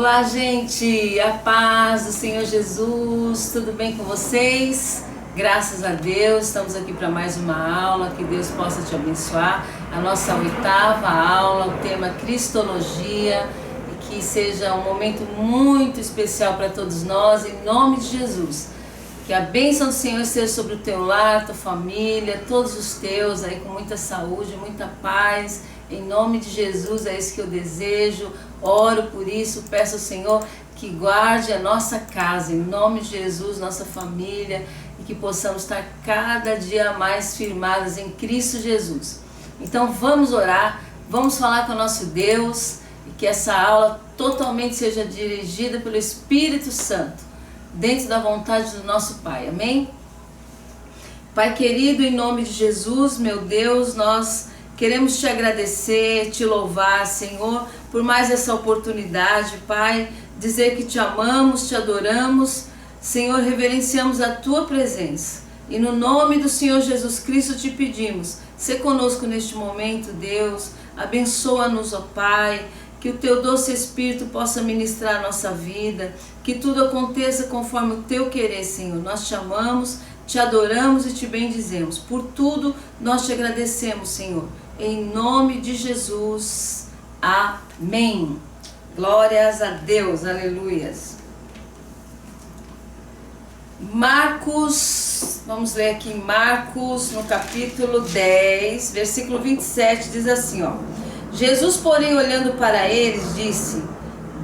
Olá, gente, a paz do Senhor Jesus, tudo bem com vocês? Graças a Deus, estamos aqui para mais uma aula, que Deus possa te abençoar. A nossa 8ª aula, o tema Cristologia, e que seja um momento muito especial para todos nós, em nome de Jesus. Que a bênção do Senhor esteja sobre o teu lar, tua família, todos os teus, aí com muita saúde, muita paz. Em nome de Jesus, é isso que eu desejo, oro por isso, peço ao Senhor que guarde a nossa casa, em nome de Jesus, nossa família, e que possamos estar cada dia mais firmadas em Cristo Jesus. Então vamos orar, vamos falar com o nosso Deus, e que essa aula totalmente seja dirigida pelo Espírito Santo, dentro da vontade do nosso Pai, amém? Pai querido, em nome de Jesus, meu Deus, nós queremos te agradecer, te louvar, Senhor, por mais essa oportunidade, Pai, dizer que te amamos, te adoramos, Senhor, reverenciamos a tua presença. E no nome do Senhor Jesus Cristo te pedimos, sê conosco neste momento, Deus, abençoa-nos, ó Pai, que o teu doce Espírito possa ministrar a nossa vida, que tudo aconteça conforme o teu querer, Senhor. Nós te amamos, te adoramos e te bendizemos. Por tudo nós te agradecemos, Senhor. Em nome de Jesus. Amém. Glórias a Deus. Aleluias. Marcos, vamos ler aqui em Marcos, no capítulo 10, versículo 27, diz assim, ó. Jesus, porém, olhando para eles, disse: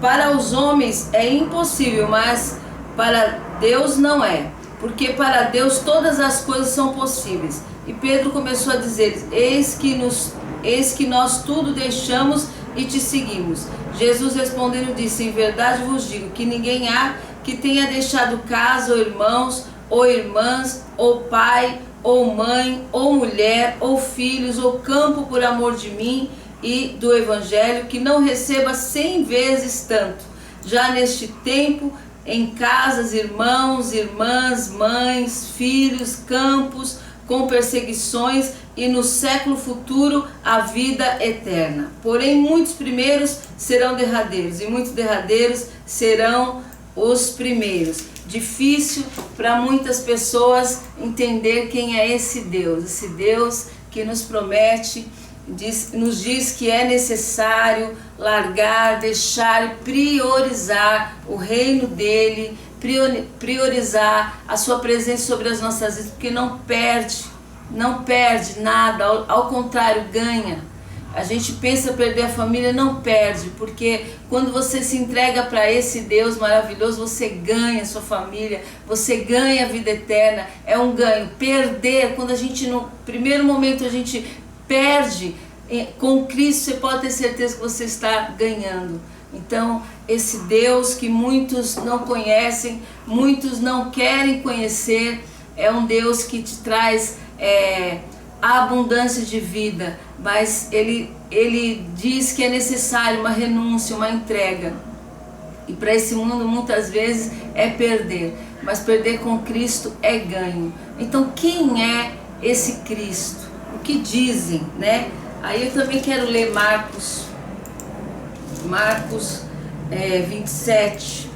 para os homens é impossível, mas para Deus não é, porque para Deus todas as coisas são possíveis. E Pedro começou a dizer: eis que nós tudo deixamos e te seguimos. Jesus respondendo disse: em verdade vos digo que ninguém há que tenha deixado casa, ou irmãos, ou irmãs, ou pai, ou mãe, ou mulher, ou filhos, ou campo por amor de mim e do Evangelho, que não receba 100 vezes tanto, já neste tempo, em casas, irmãos, irmãs, mães, filhos, campos, com perseguições, e no século futuro a vida eterna. Porém muitos primeiros serão derradeiros, e muitos derradeiros serão os primeiros. Difícil para muitas pessoas entender quem é esse Deus que nos promete, nos diz que é necessário largar, deixar, priorizar o reino dele, priorizar a sua presença sobre as nossas vidas, porque não perde nada, ao contrário, ganha. A gente pensa perder a família, não perde, porque quando você se entrega para esse Deus maravilhoso, você ganha a sua família, você ganha a vida eterna, é um ganho. Perder, quando a gente no primeiro momento a gente perde, com Cristo você pode ter certeza que você está ganhando. Então esse Deus que muitos não conhecem, muitos não querem conhecer, é um Deus que te traz a abundância de vida, mas ele diz que é necessário uma renúncia, uma entrega. E para esse mundo muitas vezes é perder, mas perder com Cristo é ganho. Então quem é esse Cristo? O que dizem, né? Aí eu também quero ler Marcos 27,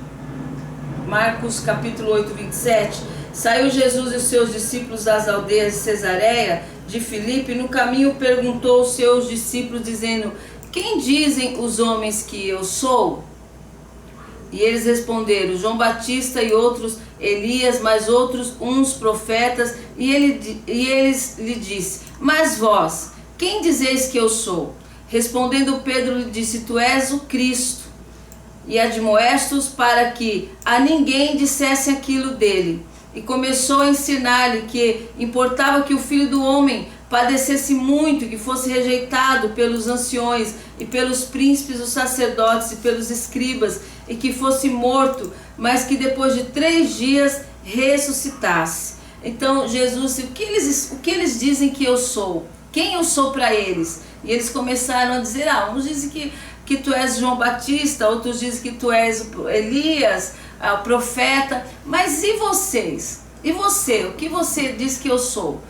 Marcos capítulo 8, 27. Saiu Jesus e os seus discípulos das aldeias de Cesareia de Filipe, e no caminho perguntou aos seus discípulos, dizendo: quem dizem os homens que eu sou? E eles responderam: João Batista, e outros Elias, mas outros uns profetas. E eles lhe disse: mas vós, quem dizeis que eu sou? Respondendo Pedro lhe disse: tu és o Cristo. E admoestos para que a ninguém dissesse aquilo dele. E começou a ensinar-lhe que importava que o Filho do Homem padecesse muito, que fosse rejeitado pelos anciões e pelos príncipes dos sacerdotes e pelos escribas, e que fosse morto, mas que depois de 3 dias ressuscitasse. Então Jesus, o que eles dizem que eu sou? Quem eu sou para eles? E eles começaram a dizer: uns dizem que tu és João Batista, outros dizem que tu és Elias, o profeta, mas e vocês? E você? O que você diz que eu sou?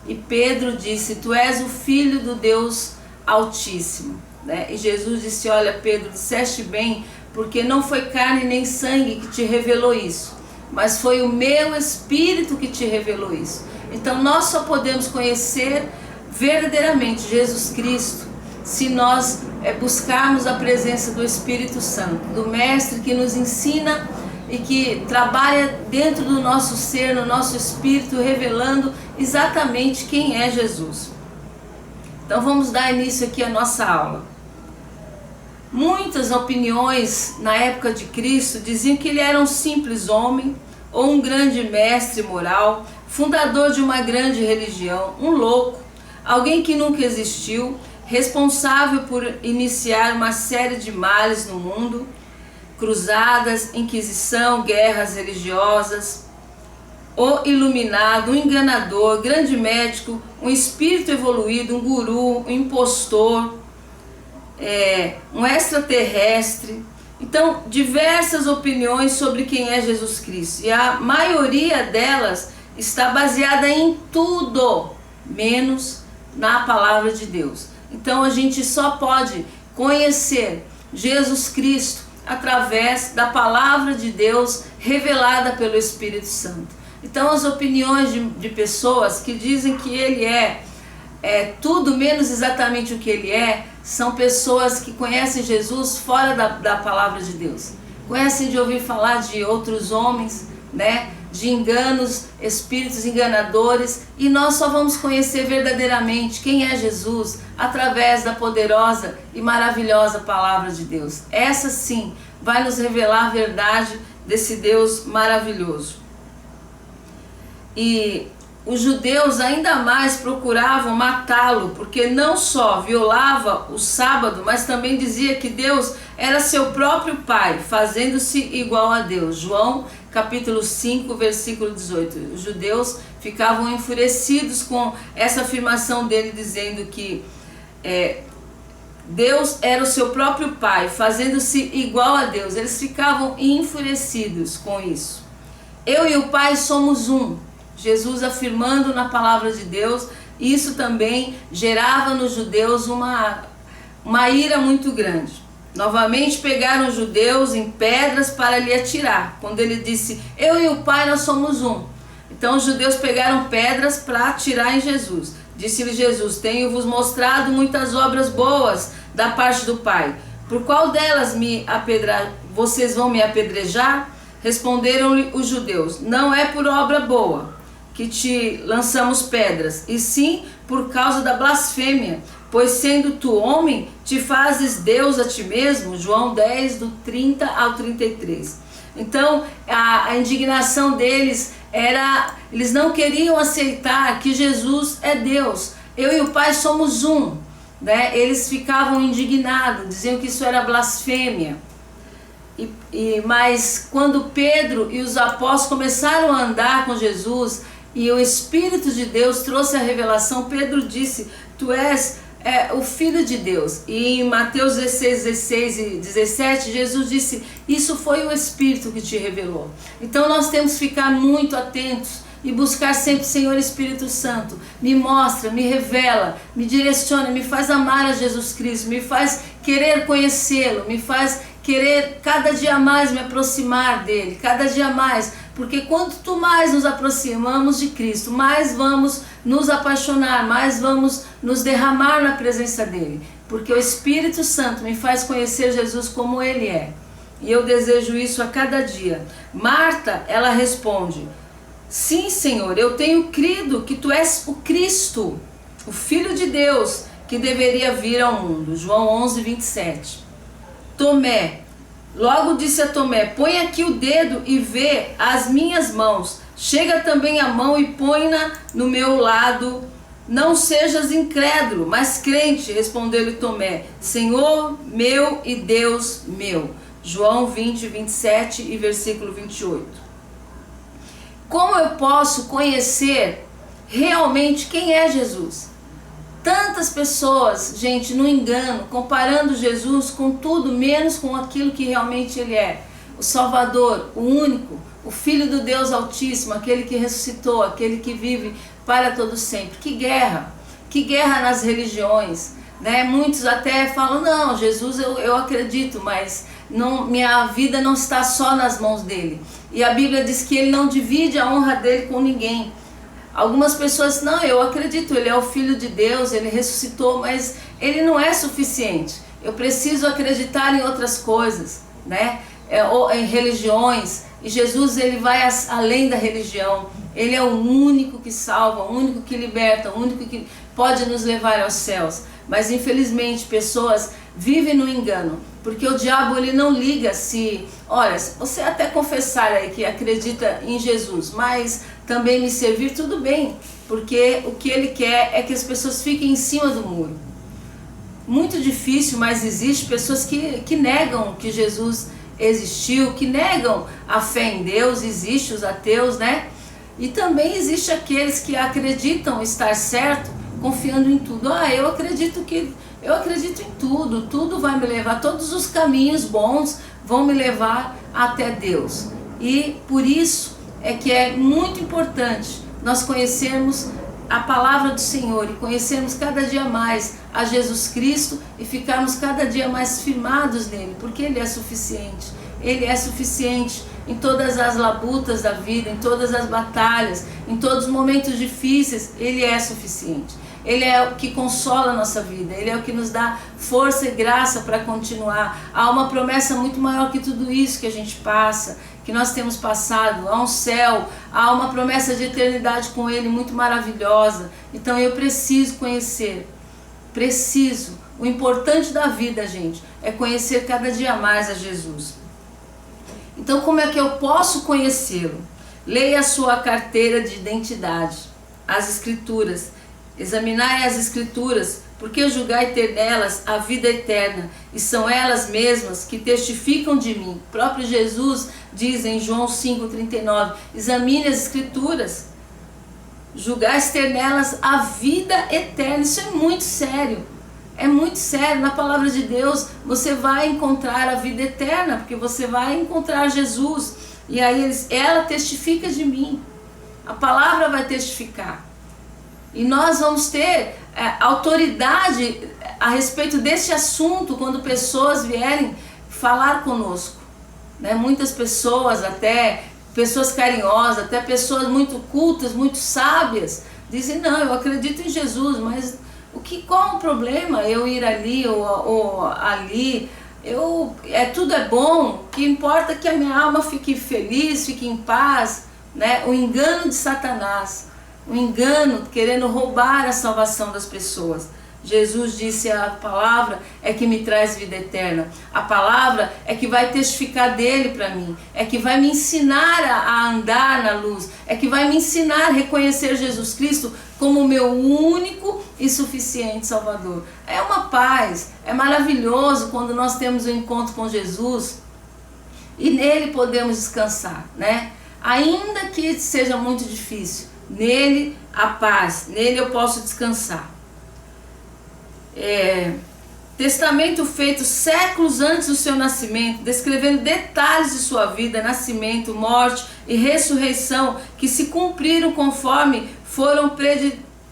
E Pedro disse: tu és o Filho do Deus Altíssimo, né? E Jesus disse: olha, Pedro, disseste bem, porque não foi carne nem sangue que te revelou isso, mas foi o meu Espírito que te revelou isso. Então nós só podemos conhecer verdadeiramente Jesus Cristo se nós buscarmos a presença do Espírito Santo, do Mestre que nos ensina e que trabalha dentro do nosso ser, no nosso espírito, revelando exatamente quem é Jesus. Então vamos dar início aqui à nossa aula. Muitas opiniões na época de Cristo diziam que ele era um simples homem ou um grande mestre moral, fundador de uma grande religião, um louco, alguém que nunca existiu, responsável por iniciar uma série de males no mundo, cruzadas, inquisição, guerras religiosas, o iluminado, um enganador, grande médico, um espírito evoluído, um guru, um impostor, um extraterrestre. Então, diversas opiniões sobre quem é Jesus Cristo, e a maioria delas está baseada em tudo menos na palavra de Deus. Então a gente só pode conhecer Jesus Cristo através da palavra de Deus revelada pelo Espírito Santo. Então as opiniões de pessoas que dizem que ele é tudo menos exatamente o que ele é, são pessoas que conhecem Jesus fora da palavra de Deus. Conhecem de ouvir falar de outros homens, né? De enganos, espíritos enganadores, e nós só vamos conhecer verdadeiramente quem é Jesus através da poderosa e maravilhosa palavra de Deus. Essa sim vai nos revelar a verdade desse Deus maravilhoso. E os judeus ainda mais procuravam matá-lo, porque não só violava o sábado, mas também dizia que Deus era seu próprio Pai, fazendo-se igual a Deus. João capítulo 5, versículo 18. Os judeus ficavam enfurecidos com essa afirmação dele, dizendo que Deus era o seu próprio Pai, fazendo-se igual a Deus. Eles ficavam enfurecidos com isso. Eu e o Pai somos um. Jesus afirmando na palavra de Deus, isso também gerava nos judeus uma ira muito grande. Novamente pegaram os judeus em pedras para lhe atirar, quando ele disse, eu e o Pai nós somos um. Então os judeus pegaram pedras para atirar em Jesus. Disse-lhe Jesus, tenho-vos mostrado muitas obras boas da parte do Pai. Por qual delas vocês vão me apedrejar? Responderam-lhe os judeus, não é por obra boa que te lançamos pedras, e sim por causa da blasfêmia, pois sendo tu homem, te fazes Deus a ti mesmo. João 10, do 30 ao 33. Então a indignação deles era, eles não queriam aceitar que Jesus é Deus. Eu e o Pai somos um, né? Eles ficavam indignados, diziam que isso era blasfêmia. Mas quando Pedro e os apóstolos começaram a andar com Jesus e o Espírito de Deus trouxe a revelação, Pedro disse, tu és o Filho de Deus. E em Mateus 16, 16 e 17, Jesus disse, isso foi o Espírito que te revelou. Então nós temos que ficar muito atentos e buscar sempre, Senhor Espírito Santo, me mostra, me revela, me direciona, me faz amar a Jesus Cristo, me faz querer conhecê-lo, me faz querer cada dia mais me aproximar dele, cada dia mais, porque quanto mais nos aproximamos de Cristo, mais vamos nos apaixonar, mais vamos nos derramar na presença dele, porque o Espírito Santo me faz conhecer Jesus como ele é, e eu desejo isso a cada dia. Marta, ela responde, sim, Senhor, eu tenho crido que tu és o Cristo, o Filho de Deus, que deveria vir ao mundo. João 11, 27. Tomé, logo disse a Tomé, põe aqui o dedo e vê as minhas mãos. Chega também a mão e põe-na no meu lado. Não sejas incrédulo, mas crente, respondeu-lhe Tomé, Senhor meu e Deus meu. João 20, 27 e versículo 28. Como eu posso conhecer realmente quem é Jesus? Tantas pessoas, gente, no engano, comparando Jesus com tudo, menos com aquilo que realmente ele é. O Salvador, o único, o Filho do Deus Altíssimo, aquele que ressuscitou, aquele que vive para todo sempre. Que guerra nas religiões, né? Muitos até falam, não, Jesus eu acredito, mas minha vida não está só nas mãos dele. E a Bíblia diz que ele não divide a honra dele com ninguém. Algumas pessoas, não, eu acredito, ele é o Filho de Deus, ele ressuscitou, mas ele não é suficiente. Eu preciso acreditar em outras coisas, né? Em religiões. E Jesus, ele vai além da religião. Ele é o único que salva, o único que liberta, o único que pode nos levar aos céus. Mas infelizmente pessoas vivem no engano, porque o diabo ele não liga se, olha, se você até confessar aí que acredita em Jesus, mas também me servir, tudo bem, porque o que ele quer é que as pessoas fiquem em cima do muro. Muito difícil, mas existe pessoas que negam que Jesus existiu, que negam a fé em Deus, existe os ateus, né? E também existe aqueles que acreditam estar certo, confiando em tudo. Eu acredito em tudo, tudo vai me levar, todos os caminhos bons vão me levar até Deus. E por isso é que é muito importante nós conhecermos a palavra do Senhor e conhecermos cada dia mais a Jesus Cristo e ficarmos cada dia mais firmados nele, porque ele é suficiente. Ele é suficiente em todas as labutas da vida, em todas as batalhas, em todos os momentos difíceis, ele é suficiente. Ele é o que consola a nossa vida, ele é o que nos dá força e graça para continuar. Há uma promessa muito maior que tudo isso que a gente passa, que nós temos passado. Há um céu, há uma promessa de eternidade com ele muito maravilhosa. Então eu preciso conhecer, preciso. O importante da vida, gente, é conhecer cada dia mais a Jesus. Então como é que eu posso conhecê-lo? Leia a sua carteira de identidade, as Escrituras. Examinai as Escrituras, porque julgai ter nelas a vida eterna, e são elas mesmas que testificam de mim. O próprio Jesus diz em João 5,39, examine as Escrituras, julgais ter nelas a vida eterna. Isso é muito sério, na palavra de Deus você vai encontrar a vida eterna, porque você vai encontrar Jesus, e aí ela testifica de mim, a palavra vai testificar. E nós vamos ter autoridade a respeito desse assunto quando pessoas vierem falar conosco, né? Muitas pessoas, até pessoas carinhosas, até pessoas muito cultas, muito sábias, dizem, não, eu acredito em Jesus, mas qual o problema eu ir ali ou ali? Tudo é bom, o que importa é que a minha alma fique feliz, fique em paz, né? O engano de Satanás. Um engano querendo roubar a salvação das pessoas. Jesus disse, a palavra é que me traz vida eterna. A palavra é que vai testificar dele para mim. É que vai me ensinar a andar na luz. É que vai me ensinar a reconhecer Jesus Cristo como o meu único e suficiente Salvador. É uma paz, é maravilhoso quando nós temos um encontro com Jesus e nele podemos descansar, né? Ainda que seja muito difícil, nele a paz, nele eu posso descansar. Testamento feito séculos antes do seu nascimento, descrevendo detalhes de sua vida, nascimento, morte e ressurreição, que se cumpriram conforme foram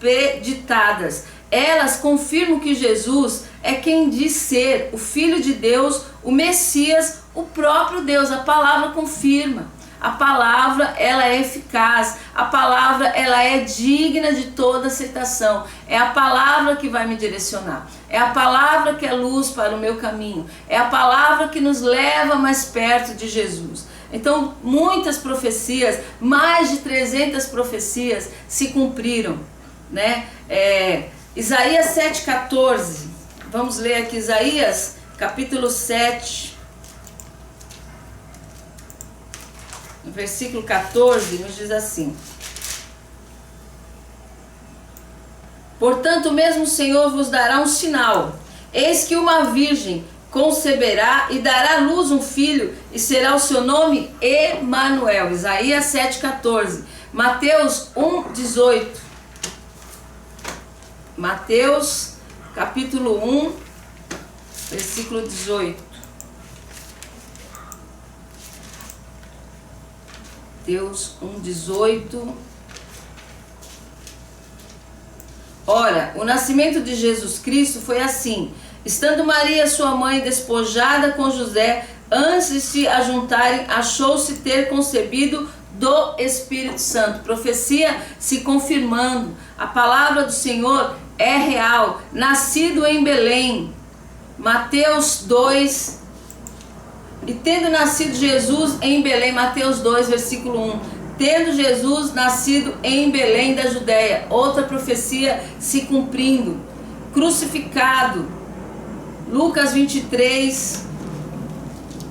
preditadas. Elas confirmam que Jesus é quem diz ser o Filho de Deus, o Messias, o próprio Deus. A palavra confirma. A palavra, ela é eficaz, a palavra, ela é digna de toda aceitação. É a palavra que vai me direcionar, é a palavra que é luz para o meu caminho, é a palavra que nos leva mais perto de Jesus. Então, muitas profecias, mais de 300 profecias se cumpriram, né? Isaías 7,14, vamos ler aqui Isaías, capítulo 7, no versículo 14, nos diz assim: portanto, mesmo o Senhor vos dará um sinal, eis que uma virgem conceberá e dará à luz um filho, e será o seu nome Emanuel. Isaías 7,14. Mateus 1,18. Mateus capítulo 1, versículo 18. Mateus 1,18. Ora, o nascimento de Jesus Cristo foi assim: estando Maria, sua mãe, despojada com José, antes de se ajuntarem, achou-se ter concebido do Espírito Santo. Profecia se confirmando. A palavra do Senhor é real. Nascido em Belém. Mateus 2. E tendo nascido Jesus em Belém, Mateus 2, versículo 1. Tendo Jesus nascido em Belém da Judéia. Outra profecia se cumprindo. Crucificado. Lucas 23.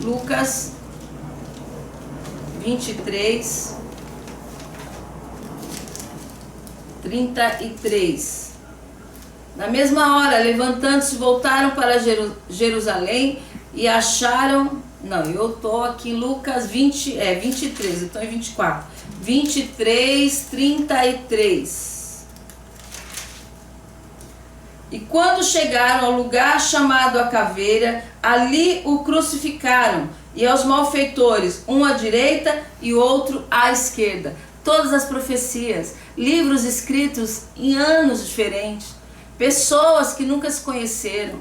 Lucas 23, 33. Na mesma hora, levantando-se, voltaram para Jerusalém e acharam... Não, eu estou aqui em Lucas 23, eu estou em 24. 23, 33. E quando chegaram ao lugar chamado a Caveira, ali o crucificaram, e aos malfeitores, um à direita e outro à esquerda. Todas as profecias, livros escritos em anos diferentes, pessoas que nunca se conheceram,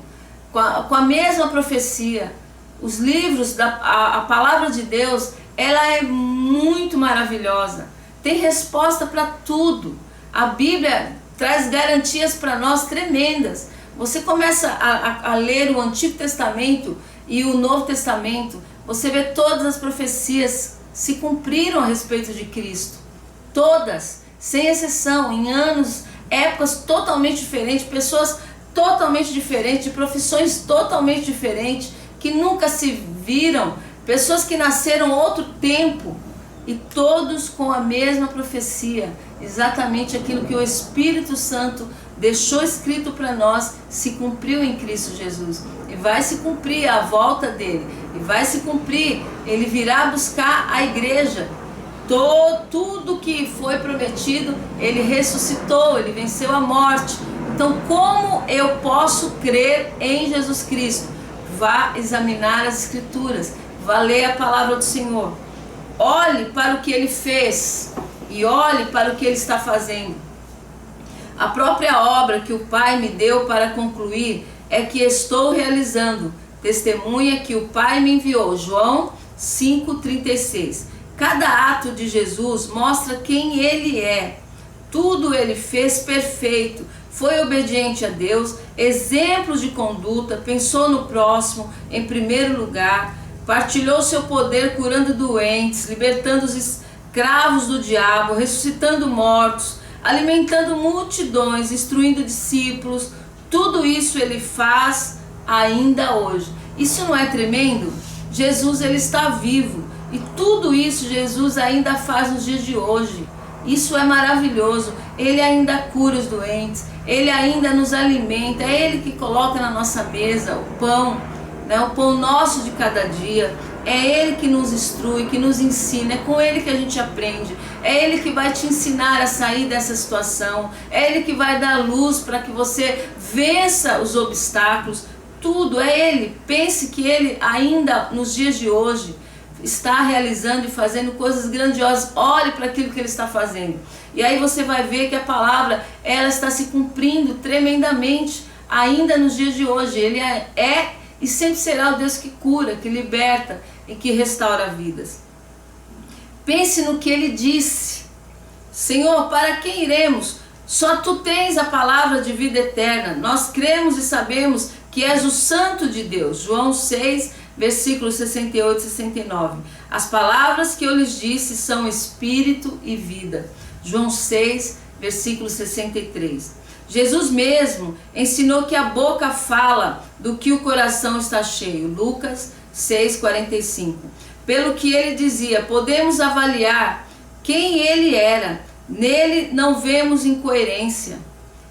com a mesma profecia. Os livros, a palavra de Deus, ela é muito maravilhosa, tem resposta para tudo. A Bíblia traz garantias para nós tremendas. Você começa a ler o Antigo Testamento e o Novo Testamento, você vê todas as profecias se cumpriram a respeito de Cristo. Todas, sem exceção, em anos, épocas totalmente diferentes, pessoas totalmente diferentes, de profissões totalmente diferentes, que nunca se viram, pessoas que nasceram outro tempo, e todos com a mesma profecia, exatamente aquilo que o Espírito Santo deixou escrito para nós, se cumpriu em Cristo Jesus. E vai se cumprir a volta dele, e vai se cumprir, ele virá buscar a igreja. Tudo que foi prometido, ele ressuscitou, ele venceu a morte. Então, como eu posso crer em Jesus Cristo? Vá examinar as Escrituras, vá ler a palavra do Senhor. Olhe para o que ele fez e olhe para o que ele está fazendo. A própria obra que o Pai me deu para concluir é que estou realizando. Testemunha que o Pai me enviou. João 5,36. Cada ato de Jesus mostra quem ele é. Tudo ele fez perfeito. Foi obediente a Deus, exemplo de conduta, pensou no próximo em primeiro lugar, partilhou seu poder curando doentes, libertando os escravos do diabo, ressuscitando mortos, alimentando multidões, instruindo discípulos. Tudo isso ele faz ainda hoje. Isso não é tremendo? Jesus, ele está vivo, e tudo isso Jesus ainda faz nos dias de hoje. Isso é maravilhoso. Ele ainda cura os doentes, ele ainda nos alimenta, é ele que coloca na nossa mesa o pão, né, o pão nosso de cada dia. É ele que nos instrui, que nos ensina, é com ele que a gente aprende, é ele que vai te ensinar a sair dessa situação, é ele que vai dar luz para que você vença os obstáculos. Tudo é ele. Pense que ele ainda nos dias de hoje está realizando e fazendo coisas grandiosas. Olhe para aquilo que ele está fazendo, e aí você vai ver que a palavra, ela está se cumprindo tremendamente ainda nos dias de hoje. Ele é e sempre será o Deus que cura, que liberta e que restaura vidas. Pense no que ele disse: Senhor, para quem iremos? Só tu tens a palavra de vida eterna. Nós cremos e sabemos que és o Santo de Deus. João 6, versículos 68 e 69. As palavras que eu lhes disse são espírito e vida. João 6, versículo 63. Jesus mesmo ensinou que a boca fala do que o coração está cheio. Lucas 6, 45. Pelo que ele dizia, podemos avaliar quem ele era. Nele não vemos incoerência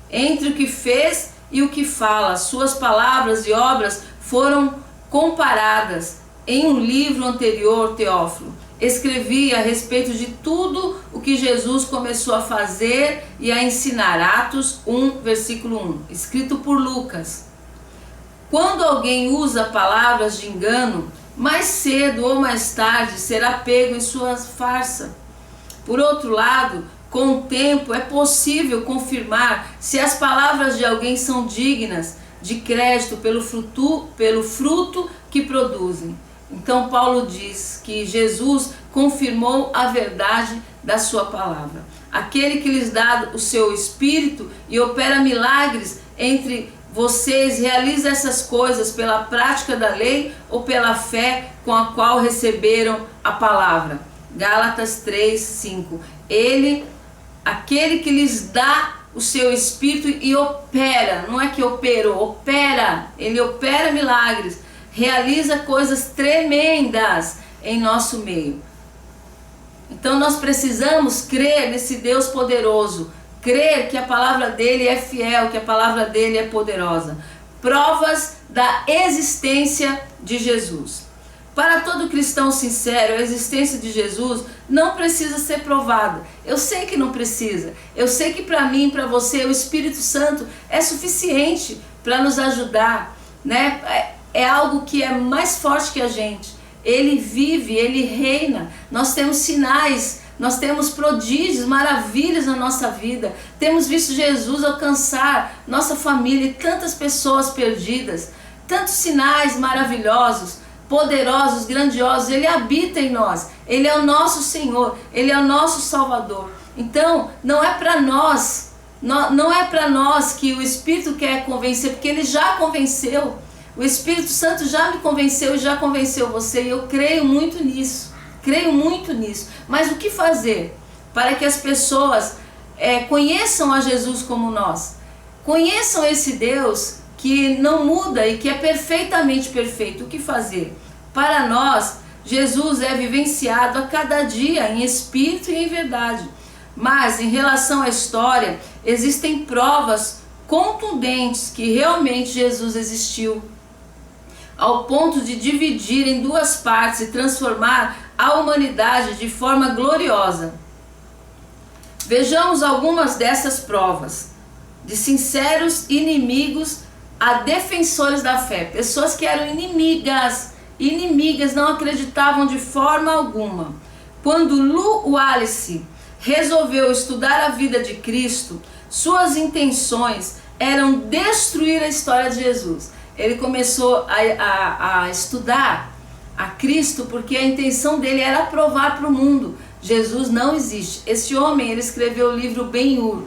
entre o que fez e o que fala. Suas palavras e obras foram comparadas. Em um livro anterior, Teófilo, escrevi a respeito de tudo o que Jesus começou a fazer e a ensinar. Atos 1, versículo 1, escrito por Lucas. Quando alguém usa palavras de engano, mais cedo ou mais tarde será pego em sua farsa. Por outro lado, com o tempo é possível confirmar se as palavras de alguém são dignas de crédito pelo fruto que produzem. Então Paulo diz que Jesus confirmou a verdade da sua palavra. Aquele que lhes dá o seu Espírito e opera milagres entre vocês, realiza essas coisas pela prática da lei ou pela fé com a qual receberam a palavra. Gálatas 3:5. Aquele que lhes dá o seu Espírito e opera, não é que operou, opera, ele opera milagres, realiza coisas tremendas em nosso meio. Então nós precisamos crer nesse Deus poderoso, crer que a palavra dele é fiel, que a palavra dele é poderosa. Provas da existência de Jesus. Para todo cristão sincero, a existência de Jesus não precisa ser provada. Eu sei que não precisa. Eu sei que para mim, para você, o Espírito Santo é suficiente para nos ajudar, né? É algo que é mais forte que a gente. Ele vive, ele reina. Nós temos sinais, nós temos prodígios, maravilhas na nossa vida. Temos visto Jesus alcançar nossa família e tantas pessoas perdidas. Tantos sinais maravilhosos, poderosos, grandiosos. Ele habita em nós. Ele é o nosso Senhor. Ele é o nosso Salvador. Então, não é para nós. Não é para nós que o Espírito quer convencer, porque ele já convenceu. O Espírito Santo já me convenceu e já convenceu você, e eu creio muito nisso, mas o que fazer para que as pessoas conheçam a Jesus como nós, conheçam esse Deus que não muda e que é perfeitamente perfeito? O que fazer? Para nós, Jesus é vivenciado a cada dia em espírito e em verdade, mas em relação à história, existem provas contundentes que realmente Jesus existiu, ao ponto de dividir em duas partes e transformar a humanidade de forma gloriosa. Vejamos algumas dessas provas, de sinceros inimigos a defensores da fé. Pessoas que eram inimigas, não acreditavam de forma alguma. Quando Lew Wallace resolveu estudar a vida de Cristo, suas intenções eram destruir a história de Jesus. Ele começou a estudar a Cristo porque a intenção dele era provar para o mundo: Jesus não existe. Esse homem, ele escreveu o livro Ben-Hur.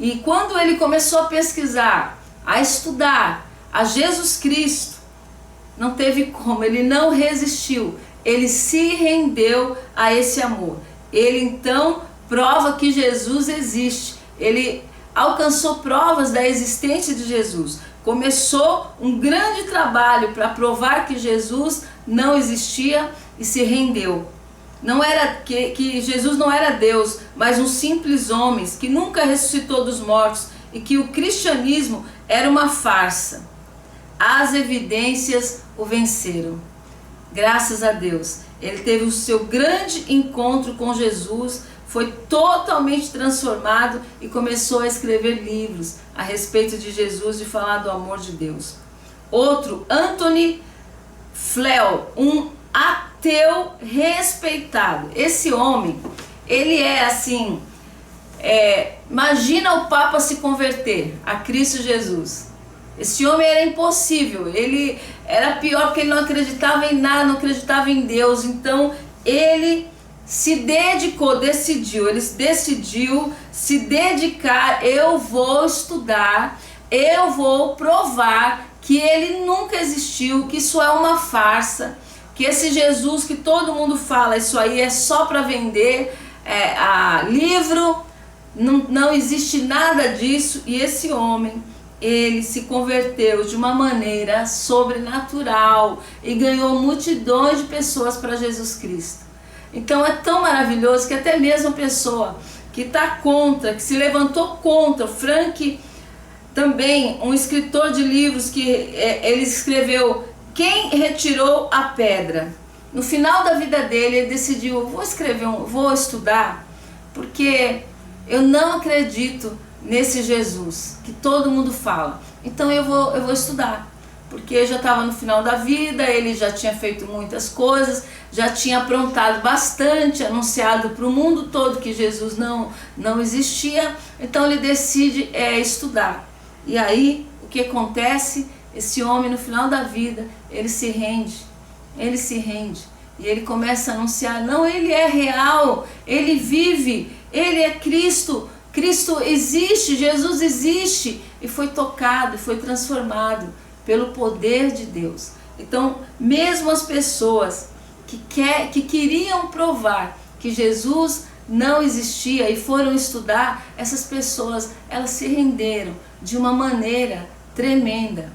E quando ele começou a pesquisar, a estudar a Jesus Cristo, não teve como, ele não resistiu. Ele se rendeu a esse amor. Ele então prova que Jesus existe. Ele alcançou provas da existência de Jesus. Começou um grande trabalho para provar que Jesus não existia e se rendeu. Não era que Jesus não era Deus, mas um simples homem que nunca ressuscitou dos mortos e que o cristianismo era uma farsa. As evidências o venceram. Graças a Deus. Ele teve o seu grande encontro com Jesus, foi totalmente transformado e começou a escrever livros a respeito de Jesus e falar do amor de Deus. Outro, Anthony Flew, um ateu respeitado. Esse homem, ele é assim, imagina o Papa se converter a Cristo Jesus. Esse homem era impossível, ele era pior porque ele não acreditava em nada, não acreditava em Deus. Então ele se dedicou, ele decidiu se dedicar. Eu vou estudar, eu vou provar que ele nunca existiu, que isso é uma farsa, que esse Jesus que todo mundo fala, isso aí é só para vender livro, não existe nada disso. E esse homem, ele se converteu de uma maneira sobrenatural e ganhou multidões de pessoas para Jesus Cristo. Então é tão maravilhoso que até mesmo a pessoa que está contra, que se levantou contra, Frank também, um escritor de livros, que ele escreveu Quem Retirou a Pedra. No final da vida dele, ele decidiu: vou estudar, porque eu não acredito nesse Jesus que todo mundo fala. Então eu vou estudar, porque já estava no final da vida, ele já tinha feito muitas coisas, já tinha aprontado bastante, anunciado para o mundo todo que Jesus não existia. Então ele decide estudar. E aí o que acontece? Esse homem, no final da vida, ele se rende. ele se rende e ele começa a anunciar: não, ele é real, ele vive, ele é Cristo, Cristo existe, Jesus existe, e foi tocado, foi transformado pelo poder de Deus. Então, mesmo as pessoas que queriam provar que Jesus não existia e foram estudar, essas pessoas, elas se renderam de uma maneira tremenda.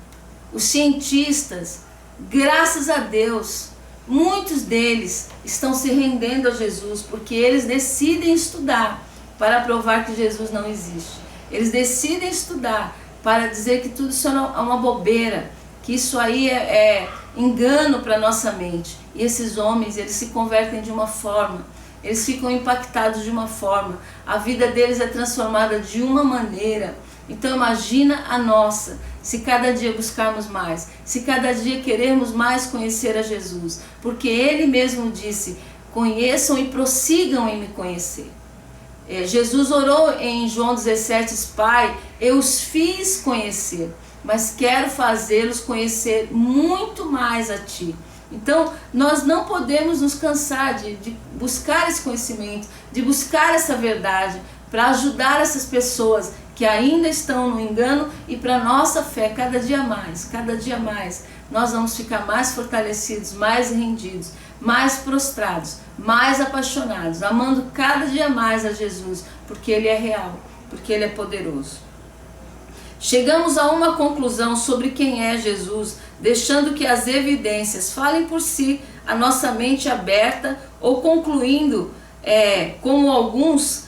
Os cientistas, graças a Deus, muitos deles estão se rendendo a Jesus, porque eles decidem estudar para provar que Jesus não existe. Eles decidem estudar para dizer que tudo isso é uma bobeira, que isso aí é engano para a nossa mente. E esses homens, eles se convertem de uma forma, eles ficam impactados de uma forma, a vida deles é transformada de uma maneira. Então imagina a nossa, se cada dia buscarmos mais, se cada dia queremos mais conhecer a Jesus, porque Ele mesmo disse: conheçam e prossigam em me conhecer. Jesus orou em João 17, Pai, eu os fiz conhecer, mas quero fazê-los conhecer muito mais a Ti. Então, nós não podemos nos cansar de buscar esse conhecimento, de buscar essa verdade, para ajudar essas pessoas que ainda estão no engano, e para a nossa fé, cada dia mais, nós vamos ficar mais fortalecidos, mais rendidos, mais prostrados, mais apaixonados, amando cada dia mais a Jesus, porque Ele é real, porque Ele é poderoso. Chegamos a uma conclusão sobre quem é Jesus, deixando que as evidências falem por si, a nossa mente aberta, ou concluindo, como alguns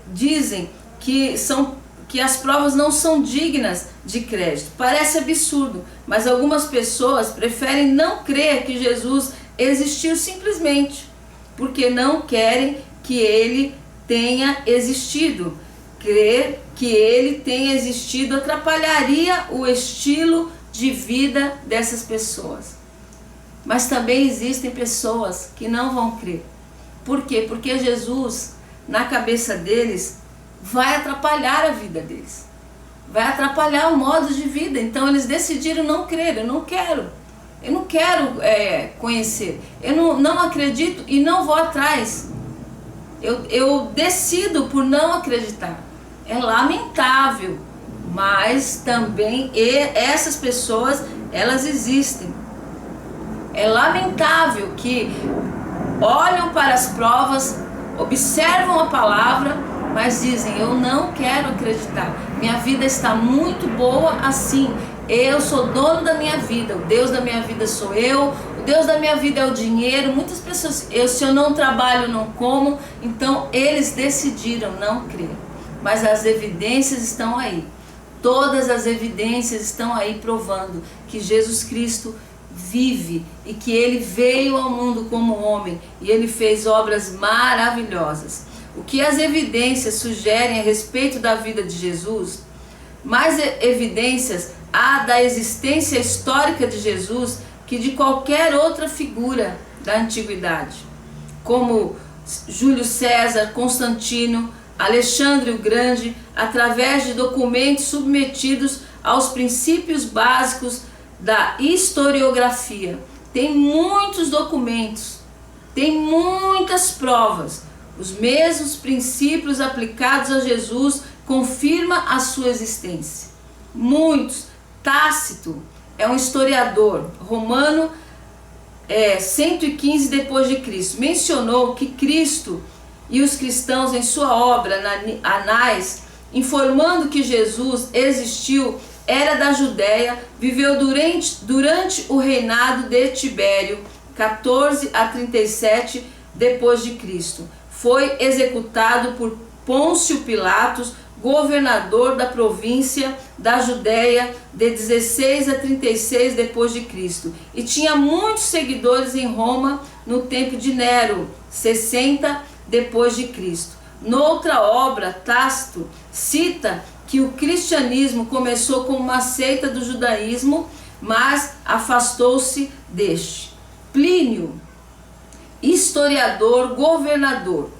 dizem, que as provas não são dignas de crédito. Parece absurdo, mas algumas pessoas preferem não crer que Jesus existiu simplesmente porque não querem que Ele tenha existido. Crer que Ele tenha existido atrapalharia o estilo de vida dessas pessoas. Mas também existem pessoas que não vão crer. Por quê? Porque Jesus, na cabeça deles, vai atrapalhar a vida deles, vai atrapalhar o modo de vida. Então eles decidiram não crer. Eu não quero conhecer, eu não acredito e não vou atrás. Eu decido por não acreditar. É lamentável, mas também essas pessoas, elas existem. É lamentável que olham para as provas, observam a palavra, mas dizem: eu não quero acreditar, minha vida está muito boa assim, eu sou dono da minha vida, o Deus da minha vida sou eu, o Deus da minha vida é o dinheiro. Muitas pessoas, se eu não trabalho, eu não como. Então eles decidiram não crer, mas as evidências estão aí, todas as evidências estão aí provando que Jesus Cristo vive e que Ele veio ao mundo como homem e Ele fez obras maravilhosas. O que as evidências sugerem a respeito da vida de Jesus, mais evidências há da existência histórica de Jesus que de qualquer outra figura da antiguidade, como Júlio César, Constantino, Alexandre o Grande, através de documentos submetidos aos princípios básicos da historiografia. Tem muitos documentos, tem muitas provas. Os mesmos princípios aplicados a Jesus confirma a sua existência. Muitos. Tácito é um historiador romano, 115 depois de Cristo, mencionou que Cristo e os cristãos em sua obra Anais, informando que Jesus existiu, era da Judéia, viveu durante o reinado de Tibério, 14 a 37 depois de Cristo. Foi executado por Pôncio Pilatos, governador da província da Judéia, de 16 a 36 depois de Cristo, e tinha muitos seguidores em Roma no tempo de Nero, 60 depois de Cristo. Noutra obra, Tácito cita que o cristianismo começou como uma seita do judaísmo, mas afastou-se deste. Plínio, historiador, governador,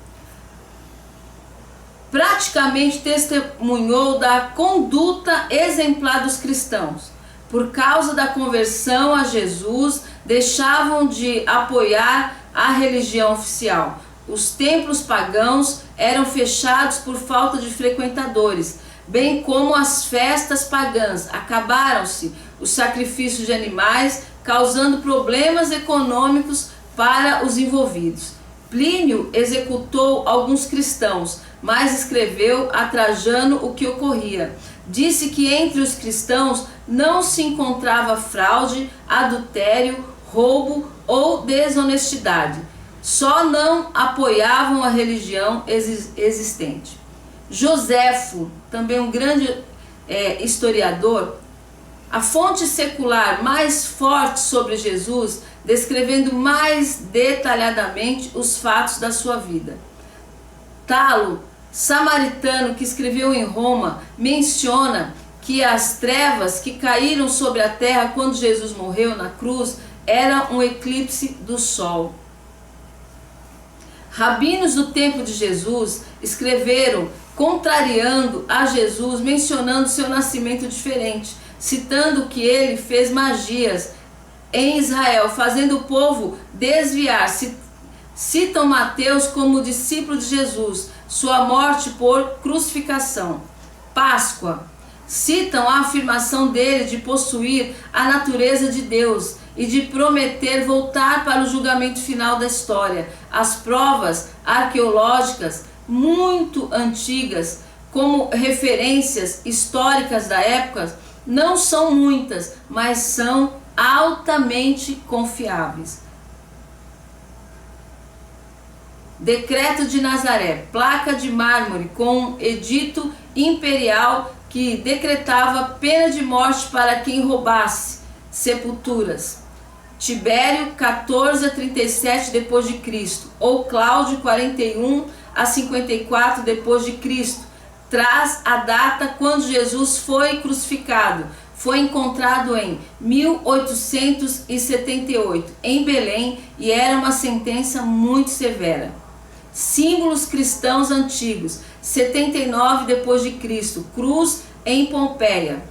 praticamente testemunhou da conduta exemplar dos cristãos. por causa da conversão a Jesus, deixavam de apoiar a religião oficial. Os templos pagãos eram fechados por falta de frequentadores, bem como as festas pagãs. Acabaram-se os sacrifícios de animais, causando problemas econômicos para os envolvidos. Plínio executou alguns cristãos, mas escreveu a Trajano o que ocorria. Disse que entre os cristãos não se encontrava fraude, adultério, roubo ou desonestidade. Só não apoiavam a religião existente. Joséfo, também um grande historiador, a fonte secular mais forte sobre Jesus, descrevendo mais detalhadamente os fatos da sua vida. Talo, samaritano que escreveu em Roma, menciona que as trevas que caíram sobre a terra quando Jesus morreu na cruz era um eclipse do sol. Rabinos do tempo de Jesus escreveram contrariando a Jesus, mencionando seu nascimento diferente, citando que ele fez magias em Israel, fazendo o povo desviar. Citam Mateus como discípulo de Jesus, sua morte por crucificação. Páscoa. Citam a afirmação dele de possuir a natureza de Deus e de prometer voltar para o julgamento final da história. As provas arqueológicas muito antigas, como referências históricas da época, não são muitas, mas são altamente confiáveis. Decreto de Nazaré, placa de mármore com edito imperial que decretava pena de morte para quem roubasse sepulturas. Tibério 14 a 37 depois de Cristo, ou Cláudio 41 a 54 depois de Cristo, traz a data quando Jesus foi crucificado. Foi encontrado em 1878 em Belém e era uma sentença muito severa. Símbolos cristãos antigos, 79 depois de Cristo, cruz em Pompeia.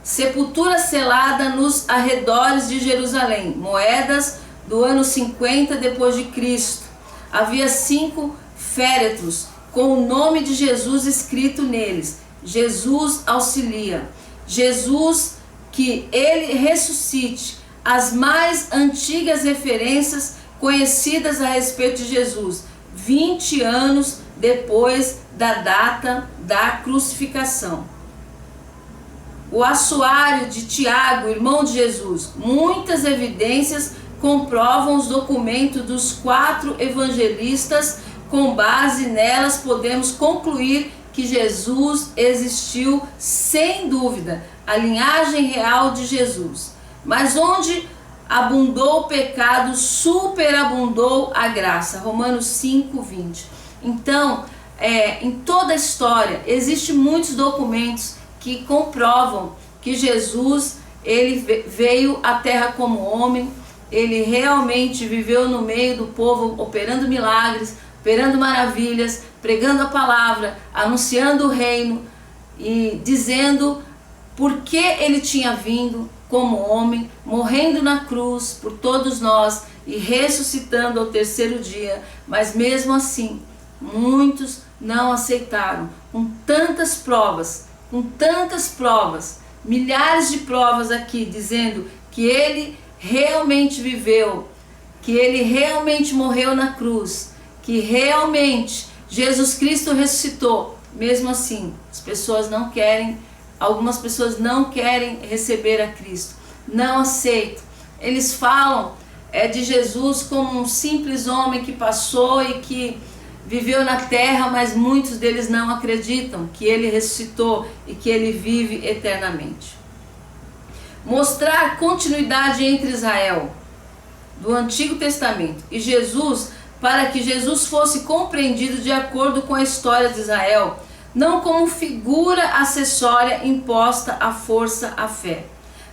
Sepultura selada nos arredores de Jerusalém, moedas do ano 50 depois de Cristo. Havia 5 féretros com o nome de Jesus escrito neles. Jesus auxilia. Jesus, que ele ressuscite. As mais antigas referências conhecidas a respeito de Jesus, 20 anos depois da data da crucificação. O assuário de Tiago, irmão de Jesus. Muitas evidências comprovam os documentos dos 4 evangelistas. Com base nelas, podemos concluir que Jesus existiu sem dúvida, a linhagem real de Jesus. Mas onde abundou o pecado, superabundou a graça. Romanos 5:20. Então, em toda a história, existem muitos documentos que comprovam que Jesus ele veio à terra como homem, ele realmente viveu no meio do povo, operando milagres, operando maravilhas, pregando a palavra, anunciando o reino e dizendo por que ele tinha vindo como homem, morrendo na cruz por todos nós e ressuscitando ao 3º dia. Mas mesmo assim, muitos não aceitaram. Com tantas provas, milhares de provas aqui dizendo que ele realmente viveu, que ele realmente morreu na cruz, que realmente Jesus Cristo ressuscitou. Mesmo assim, as pessoas não querem, algumas pessoas não querem receber a Cristo, não aceitam. Eles falam de Jesus como um simples homem que passou e que viveu na terra, mas muitos deles não acreditam que ele ressuscitou e que ele vive eternamente. Mostrar continuidade entre Israel do Antigo Testamento e Jesus, para que Jesus fosse compreendido de acordo com a história de Israel, não como figura acessória imposta à força à fé.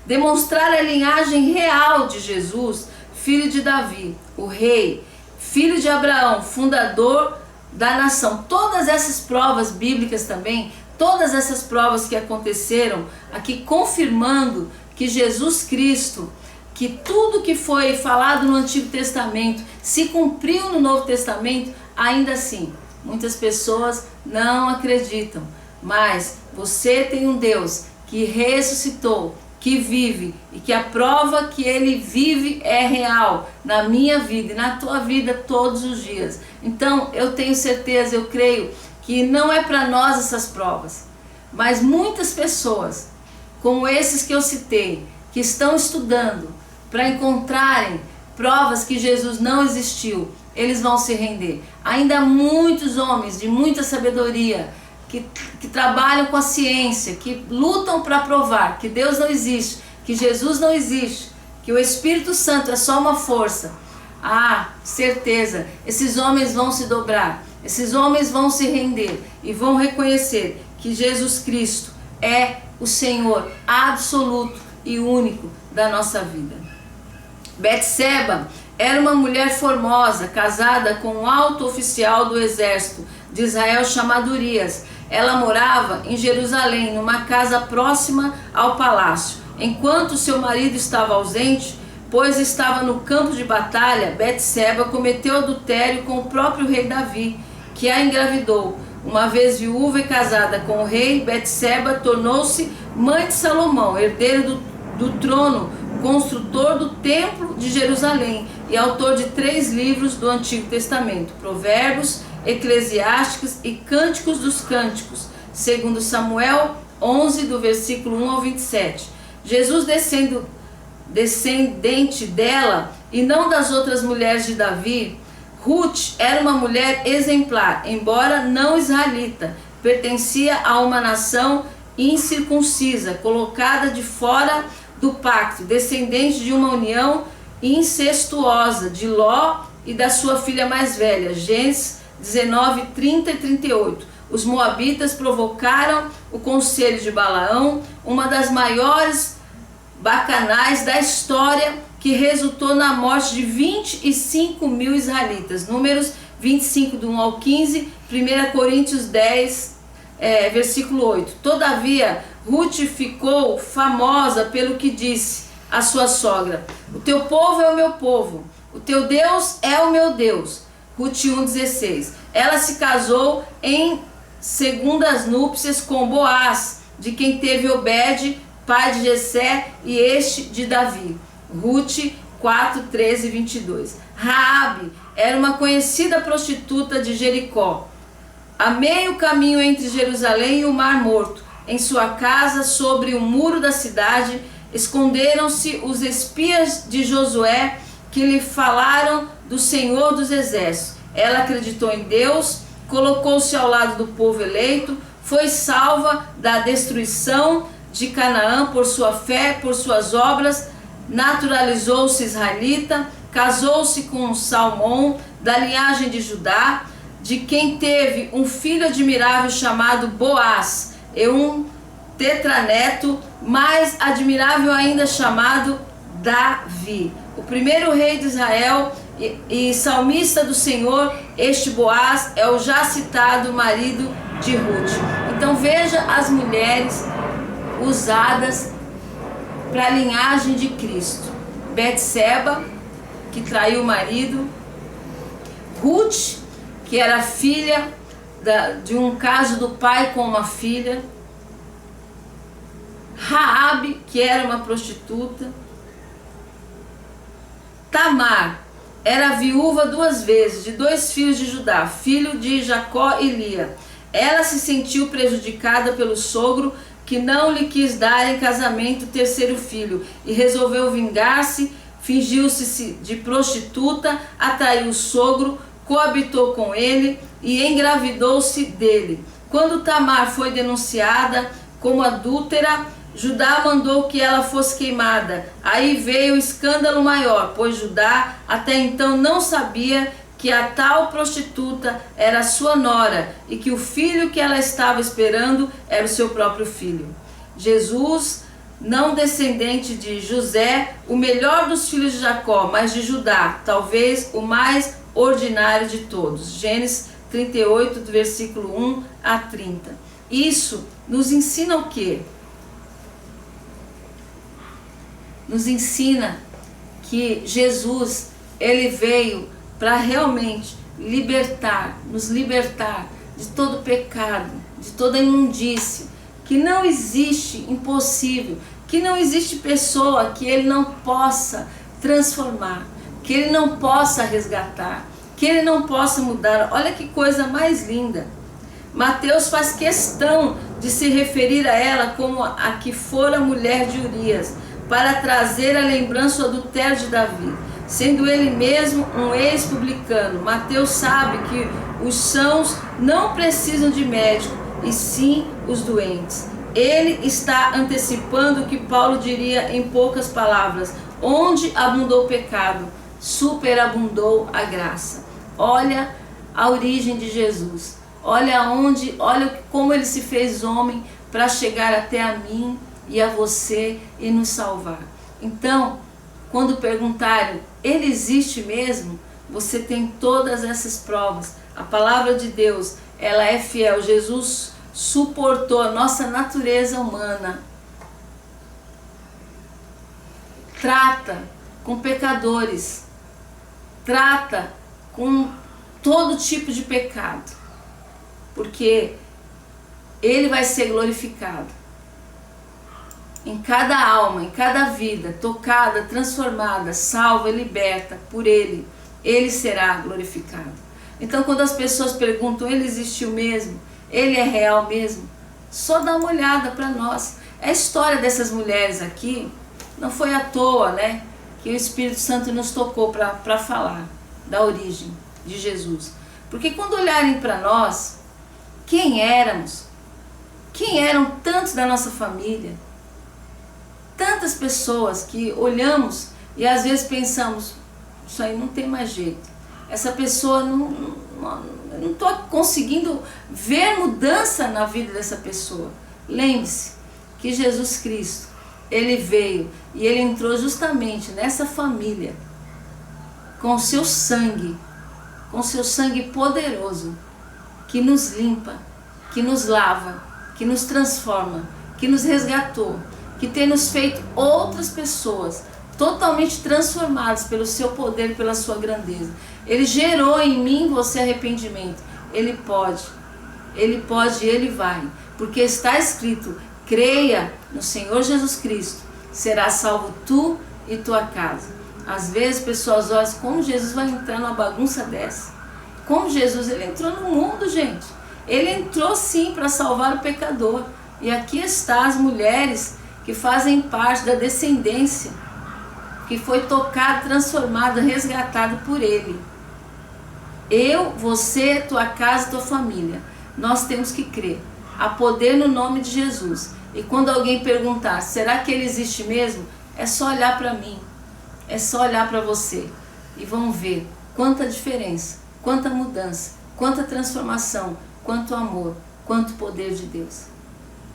Demonstrar a linhagem real de Jesus, filho de Davi, o rei, filho de Abraão, fundador da nação. Todas essas provas bíblicas também Todas essas provas que aconteceram aqui, confirmando que Jesus Cristo, que tudo que foi falado no Antigo Testamento se cumpriu no Novo Testamento, ainda assim, muitas pessoas não acreditam. Mas você tem um Deus que ressuscitou, que vive, e que a prova que Ele vive é real na minha vida e na tua vida todos os dias. Então eu tenho certeza, eu creio que não é para nós essas provas, mas muitas pessoas, como esses que eu citei, que estão estudando para encontrarem provas que Jesus não existiu, eles vão se render. Ainda há muitos homens de muita sabedoria que trabalham com a ciência, que lutam para provar que Deus não existe, que Jesus não existe, que o Espírito Santo é só uma força. Ah, certeza, esses homens vão se dobrar, esses homens vão se render e vão reconhecer que Jesus Cristo é o Senhor absoluto e único da nossa vida. Betseba era uma mulher formosa, casada com um alto oficial do exército de Israel chamado Urias. Ela morava em Jerusalém, numa casa próxima ao palácio. Enquanto seu marido estava ausente, pois estava no campo de batalha, Betseba cometeu adultério com o próprio rei Davi, que a engravidou. Uma vez viúva e casada com o rei, Betseba tornou-se mãe de Salomão, herdeiro do trono, construtor do templo de Jerusalém e autor de 3 livros do Antigo Testamento: Provérbios, Eclesiásticos e Cânticos dos Cânticos, segundo Samuel 11, do versículo 1 ao 27. Jesus, descendente dela e não das outras mulheres de Davi, Ruth era uma mulher exemplar, embora não israelita, pertencia a uma nação incircuncisa, colocada de fora do pacto, descendente de uma união incestuosa de Ló e da sua filha mais velha. Gênesis 19, 30 e 38. Os moabitas provocaram o conselho de Balaão, uma das maiores bacanais da história, que resultou na morte de 25 mil israelitas. Números 25, do 1 ao 15, 1 Coríntios 10, versículo 8. Todavia, Ruth ficou famosa pelo que disse à sua sogra: o teu povo é o meu povo, o teu Deus é o meu Deus. Ruth 1,16. Ela se casou em segundas núpcias com Boaz, de quem teve Obed, pai de Jessé, e este de Davi. Ruth 4, 13 e 22. Raabe era uma conhecida prostituta de Jericó, a meio caminho entre Jerusalém e o Mar Morto. Em sua casa, sobre o muro da cidade, esconderam-se os espias de Josué, que lhe falaram do Senhor dos Exércitos. Ela acreditou em Deus, colocou-se ao lado do povo eleito, foi salva da destruição de Canaã por sua fé, por suas obras, naturalizou-se israelita, casou-se com Salmão, da linhagem de Judá, de quem teve um filho admirável chamado Boaz, e um tetraneto mais admirável ainda chamado Davi. O primeiro rei de Israel e salmista do Senhor. Este Boaz é o já citado marido de Ruth. Então veja as mulheres usadas para a linhagem de Cristo. Betseba, que traiu o marido. Ruth, que era filha de um caso do pai com uma filha. Raabe, que era uma prostituta. Tamar era viúva 2 vezes, de 2 filhos de Judá, filho de Jacó e Lia. Ela se sentiu prejudicada pelo sogro, que não lhe quis dar em casamento o 3º filho, e resolveu vingar-se, fingiu-se de prostituta, atraiu o sogro, coabitou com ele e engravidou-se dele. Quando Tamar foi denunciada como adúltera, Judá mandou que ela fosse queimada. Aí veio o escândalo maior, pois Judá até então não sabia que a tal prostituta era sua nora e que o filho que ela estava esperando era o seu próprio filho. Jesus, não descendente de José, o melhor dos filhos de Jacó, mas de Judá, talvez o mais ordinário de todos. Gênesis 38, do versículo 1 a 30. Isso nos ensina o quê? Nos ensina que Jesus, ele veio para realmente nos libertar de todo pecado, de toda imundícia, que não existe impossível, que não existe pessoa que ele não possa transformar, que ele não possa resgatar, que ele não possa mudar. Olha que coisa mais linda. Mateus faz questão de se referir a ela como a que fora mulher de Urias, para trazer a lembrança do adultério de Davi, sendo ele mesmo um ex-publicano. Mateus sabe que os sãos não precisam de médico, e sim os doentes. Ele está antecipando o que Paulo diria em poucas palavras: onde abundou o pecado, superabundou a graça. Olha a origem de Jesus. Olha como ele se fez homem para chegar até a mim e a você e nos salvar. Então, quando perguntarem, ele existe mesmo? Você tem todas essas provas. A palavra de Deus, ela é fiel. Jesus suportou a nossa natureza humana. Trata com pecadores. Trata com todo tipo de pecado. Porque ele vai ser glorificado em cada alma, em cada vida, tocada, transformada, salva e liberta por ele. Ele será glorificado. Então, quando as pessoas perguntam, ele existiu mesmo? Ele é real mesmo? Só dá uma olhada para nós. A história dessas mulheres aqui não foi à toa, né? Que o Espírito Santo nos tocou para falar da origem de Jesus. Porque quando olharem para nós, quem éramos? Quem eram tantos da nossa família? Tantas pessoas que olhamos e às vezes pensamos, isso aí não tem mais jeito. Essa pessoa não estou conseguindo ver mudança na vida dessa pessoa. Lembre-se que Jesus Cristo, ele veio e ele entrou justamente nessa família com o seu sangue poderoso, que nos limpa, que nos lava, que nos transforma, que nos resgatou, que tem nos feito outras pessoas totalmente transformadas pelo seu poder, pela sua grandeza. Ele gerou em mim, você, arrependimento. Ele pode e ele vai, porque está escrito: creia no Senhor Jesus Cristo, será salvo tu e tua casa. Às vezes pessoas olham, como Jesus vai entrar numa bagunça dessa? Como Jesus, ele entrou no mundo, gente. Ele entrou sim para salvar o pecador. E aqui está as mulheres que fazem parte da descendência, que foi tocada, transformada, resgatada por ele. Eu, você, tua casa, tua família, nós temos que crer. Há poder no nome de Jesus. E quando alguém perguntar, será que ele existe mesmo? É só olhar para mim, é só olhar para você e vão ver quanta diferença, quanta mudança, quanta transformação, quanto amor, quanto poder de Deus.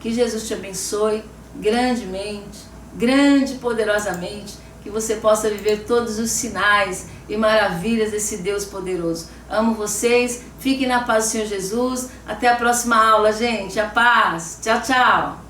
Que Jesus te abençoe grandemente, grande e poderosamente, que você possa viver todos os sinais e maravilhas desse Deus poderoso. Amo vocês, fiquem na paz do Senhor Jesus. Até a próxima aula, gente. A paz. Tchau, tchau.